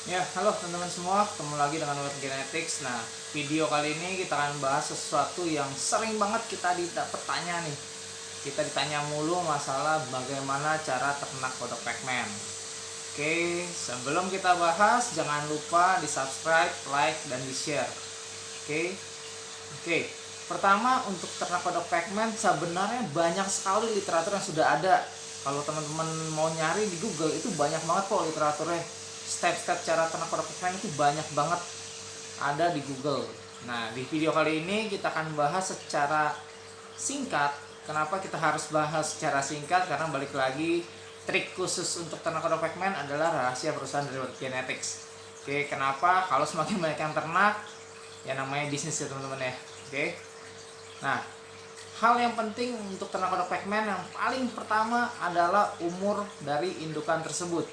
Ya, halo teman-teman semua, ketemu lagi dengan Web Genetics. Nah, video kali ini kita akan bahas sesuatu yang sering banget kita bertanya nih. Kita ditanya mulu masalah bagaimana cara ternak kodok Pacman. Oke, sebelum kita bahas, jangan lupa di subscribe, like, dan di share. Oke, oke. Pertama, untuk ternak kodok Pacman sebenarnya banyak sekali literatur yang sudah ada. Kalau teman-teman mau nyari di Google itu banyak banget kok literaturnya. Step-step cara ternak kodok Pacman itu banyak banget ada di Google. Nah, di video kali ini kita akan bahas secara singkat. Kenapa kita harus bahas secara singkat? Karena balik lagi, trik khusus untuk ternak kodok Pacman adalah rahasia perusahaan dari Web Genetics. Oke, kenapa? Kalau semakin banyak yang ternak, ya namanya bisnis ya teman-teman ya. Oke. Nah, hal yang penting untuk ternak kodok Pacman yang paling pertama adalah umur dari indukan tersebut.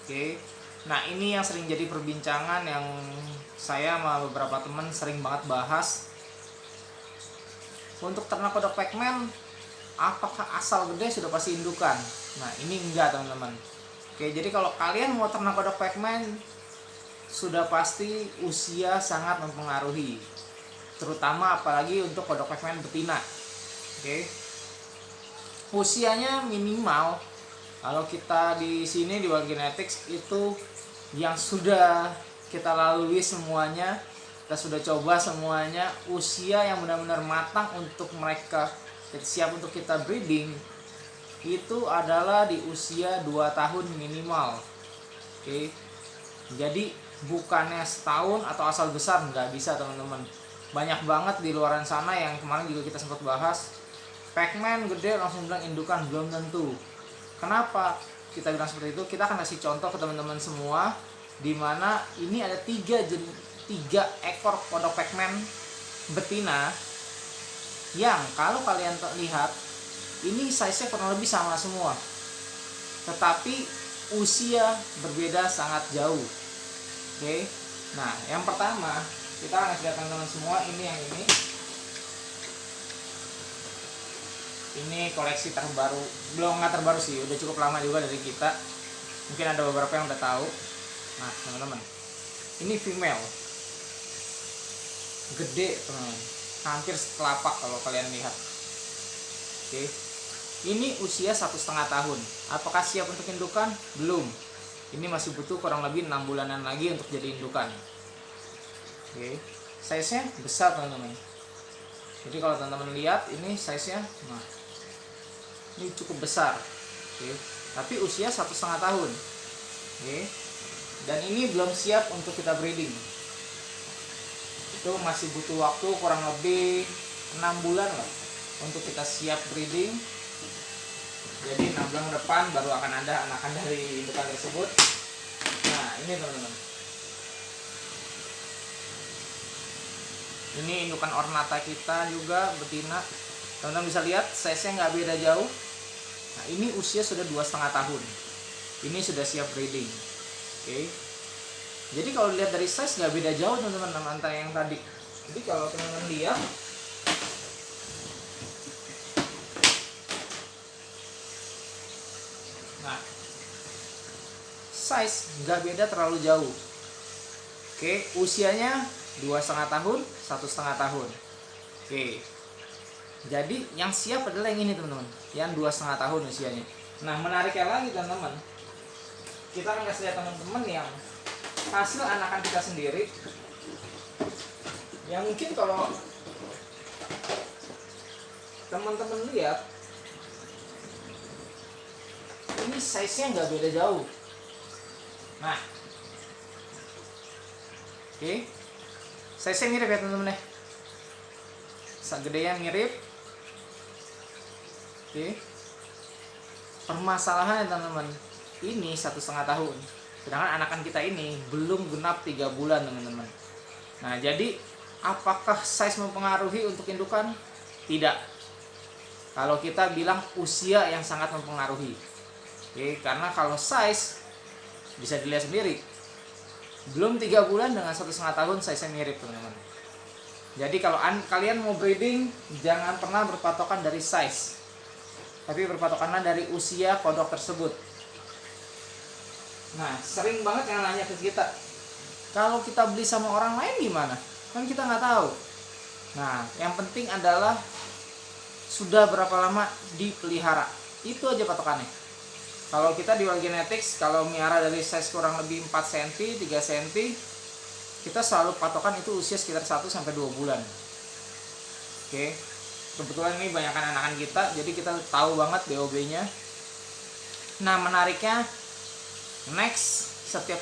Oke. Nah, ini yang sering jadi perbincangan yang saya sama beberapa teman sering banget bahas. Untuk ternak kodok Pacman, apakah asal gede sudah pasti indukan? Nah, ini enggak teman-teman. Oke, jadi kalau kalian mau ternak kodok Pacman, sudah pasti usia sangat mempengaruhi. Terutama apalagi untuk kodok Pacman betina. Oke. Usianya minimal, kalau kita di sini di Web Genetics itu yang sudah kita lalui semuanya, kita sudah coba semuanya, usia yang benar-benar matang untuk mereka siap untuk kita breeding itu adalah di usia 2 tahun minimal. Oke. Jadi bukannya setahun atau asal besar, nggak bisa teman-teman. Banyak banget di luaran sana yang kemarin juga kita sempat bahas, Pacman gede langsung bilang indukan, belum tentu. Kenapa kita bilang seperti itu? Kita akan kasih contoh ke teman-teman semua, dimana ini ada 3 ekor kodok Pacman betina yang kalau kalian lihat ini size-nya kurang lebih sama semua, tetapi usia berbeda sangat jauh. Oke. Nah, yang pertama kita akan kasih lihat teman-teman semua, ini yang ini koleksi terbaru, belum nggak terbaru sih, udah cukup lama juga dari kita, mungkin ada beberapa yang udah tahu. Nah teman-teman, ini female, gede teman-teman, hampir setelapak kalau kalian lihat. Oke, ini usia 1,5 tahun. Apakah siap untuk indukan? Belum, ini masih butuh kurang lebih 6 bulanan lagi untuk jadi indukan. Oke, size nya besar teman-teman. Jadi kalau teman-teman lihat ini size nya, nah ini cukup besar. Oke. Tapi usia 1,5 tahun. Oke. Dan ini belum siap untuk kita breeding. Itu masih butuh waktu kurang lebih 6 bulan lah untuk kita siap breeding. Jadi 6 bulan depan baru akan ada anakan dari indukan tersebut. Nah ini teman-teman, ini indukan ornata kita juga betina. Teman-teman bisa lihat size-nya nggak beda jauh. Nah ini usia sudah 2,5 tahun. Ini sudah siap breeding. Oke. Jadi kalau dilihat dari size nggak beda jauh teman-teman sama antara yang tadi. Jadi kalau teman-teman lihat, nah size nggak beda terlalu jauh. Oke, usianya 2,5 tahun, 1,5 tahun. Oke. Jadi yang siap adalah yang ini teman-teman, yang 2,5 tahun usianya. Nah menariknya lagi teman-teman, kita akan kasih lihat teman-teman yang hasil anakan kita sendiri. Yang mungkin kalau teman-teman lihat, ini size-nya nggak beda jauh. Nah, oke, size-nya mirip ya teman-teman ya. Gedean mirip. Oke. Permasalahannya teman-teman, ini 1,5 tahun, sedangkan anakan kita ini belum genap 3 bulan teman-teman. Nah jadi apakah size mempengaruhi untuk indukan? Tidak. Kalau kita bilang usia yang sangat mempengaruhi. Oke, karena kalau size bisa dilihat sendiri, belum 3 bulan dengan 1,5 tahun size-nya mirip teman-teman. Jadi kalau kalian mau breeding, jangan pernah berpatokan dari size, tapi berpatokanlah dari usia kodok tersebut. Nah, sering banget yang nanya ke kita, kalau kita beli sama orang lain gimana? Kan kita nggak tahu. Nah, yang penting adalah sudah berapa lama dipelihara. Itu aja patokannya. Kalau kita di Wild Genetics, kalau miara dari size kurang lebih 4 cm, 3 cm, kita selalu patokan itu usia sekitar 1-2 bulan. Oke. Kebetulan ini banyak anakan kita, jadi kita tahu banget DOB-nya. Nah, menariknya, next setiap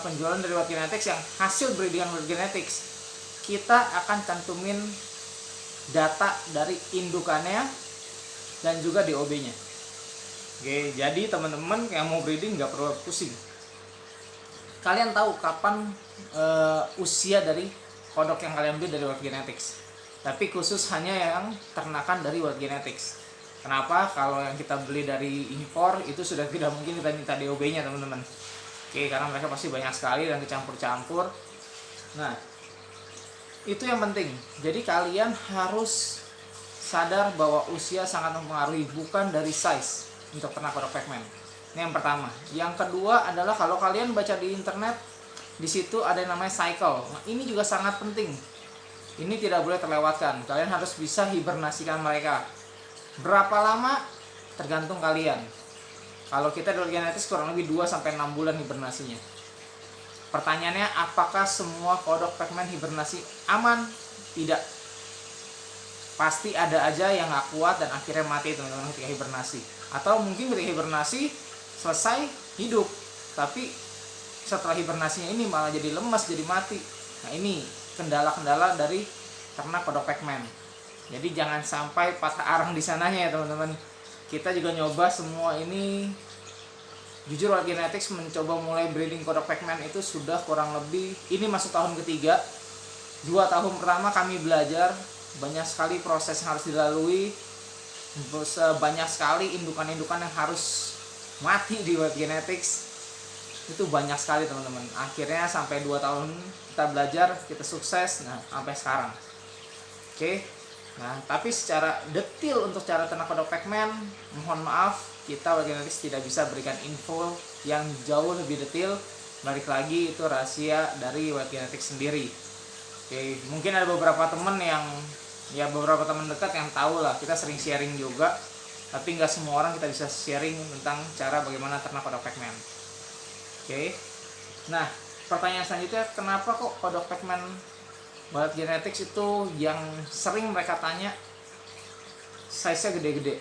penjualan dari Wild Genetics yang hasil breedingan Wild Genetics, kita akan cantumin data dari indukannya dan juga DOB-nya. Oke, jadi teman-teman yang mau breeding nggak perlu pusing. Kalian tahu kapan usia dari kodok yang kalian beli dari Wild Genetics. Tapi khusus hanya yang ternakan dari Wild Genetics. Kenapa? Kalau yang kita beli dari impor itu sudah tidak mungkin kita minta DOB-nya, teman-teman. Oke, karena mereka pasti banyak sekali dan kecampur-campur. Nah, itu yang penting. Jadi kalian harus sadar bahwa usia sangat mempengaruhi, bukan dari size untuk ternak kodok Pac-Man. Ini yang pertama. Yang kedua adalah kalau kalian baca di internet, di situ ada yang namanya cycle. Nah, ini juga sangat penting. Ini tidak boleh terlewatkan. Kalian harus bisa hibernasikan mereka. Berapa lama? Tergantung kalian. Kalau kita di Wild Genetics kurang lebih 2-6 bulan hibernasinya. Pertanyaannya, apakah semua kodok Pac-Man hibernasi aman? Tidak. Pasti ada aja yang nggak kuat dan akhirnya mati, teman-teman, ketika hibernasi. Atau mungkin ketika hibernasi selesai hidup, tapi setelah hibernasinya ini malah jadi lemas, jadi mati. Nah, ini kendala-kendala dari ternak kodok Pac-Man. Jadi jangan sampai patah arang di sananya ya, teman-teman. Kita juga nyoba semua ini. Jujur, Wild Genetics mencoba mulai breeding kodok Pac-Man itu sudah kurang lebih, ini masuk tahun ketiga. 2 tahun pertama kami belajar, banyak sekali proses yang harus dilalui, banyak sekali indukan-indukan yang harus mati di Wild Genetics. Itu banyak sekali, teman-teman. Akhirnya sampai 2 tahun kita belajar, kita sukses, nah sampai sekarang. Oke. Nah, tapi secara detail untuk cara ternak kodok Pac-Man, mohon maaf, kita Wild Genetics tidak bisa berikan info yang jauh lebih detail. Balik lagi, itu rahasia dari Wild Genetics sendiri. Oke, mungkin ada beberapa teman yang, ya beberapa teman dekat yang tahu lah, kita sering sharing juga. Tapi nggak semua orang kita bisa sharing tentang cara bagaimana ternak kodok Pac-Man. Oke. Nah, pertanyaan selanjutnya, kenapa kok kodok Pac-Man Wild Genetics itu yang sering mereka tanya size-nya gede-gede,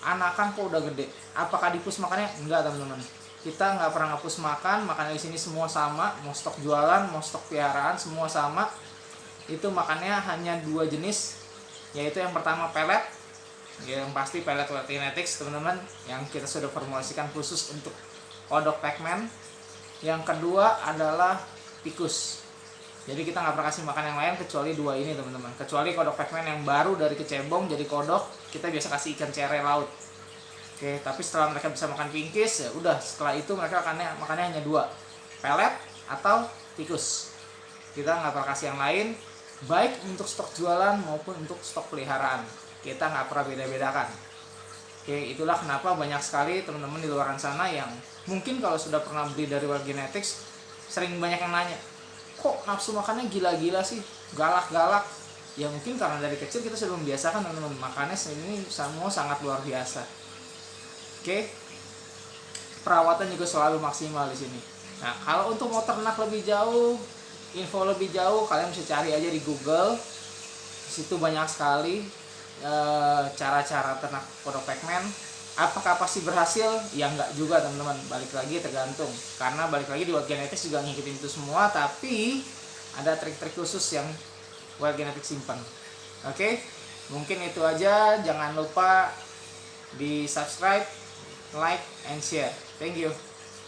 anakan kok udah gede, apakah dipus makannya? Enggak, teman-teman. Kita nggak pernah ngapus makan, makannya di sini semua sama, mau stok jualan, mau stok piaraan, semua sama. Itu makannya hanya 2 jenis, yaitu yang pertama pelet, yang pasti pelet Wild Genetics, teman-teman, yang kita sudah formulasikan khusus untuk kodok Pac-Man. Yang kedua adalah tikus. Jadi kita nggak pernah kasih makan yang lain kecuali 2 ini, teman-teman. Kecuali kodok Pac-Man yang baru dari kecebong jadi kodok, kita biasa kasih ikan cere laut. Oke, tapi setelah mereka bisa makan pinkis, ya udah, setelah itu mereka makannya hanya 2, pelet atau tikus. Kita nggak pernah kasih yang lain, baik untuk stok jualan maupun untuk stok peliharaan. Kita nggak pernah beda-bedakan. Oke, itulah kenapa banyak sekali teman-teman di luar sana yang mungkin kalau sudah pernah beli dari Wild Genetics, sering banyak yang nanya, kok nafsu makannya gila-gila sih, galak-galak. Ya mungkin karena dari kecil kita sudah membiasakan, teman-teman, makannya ini semua sangat luar biasa. Oke, perawatan juga selalu maksimal di sini. Nah, kalau untuk mau ternak lebih jauh, info lebih jauh, kalian bisa cari aja di Google. Di situ banyak sekali cara-cara ternak kodok Pac-Man. Apakah pasti berhasil? Ya enggak juga, teman-teman. Balik lagi tergantung. Karena balik lagi di Wild Genetics juga ngikutin itu semua, tapi ada trik-trik khusus yang Wild Genetics simpan. Oke, mungkin itu aja. Jangan lupa di subscribe, like, and share. Thank you.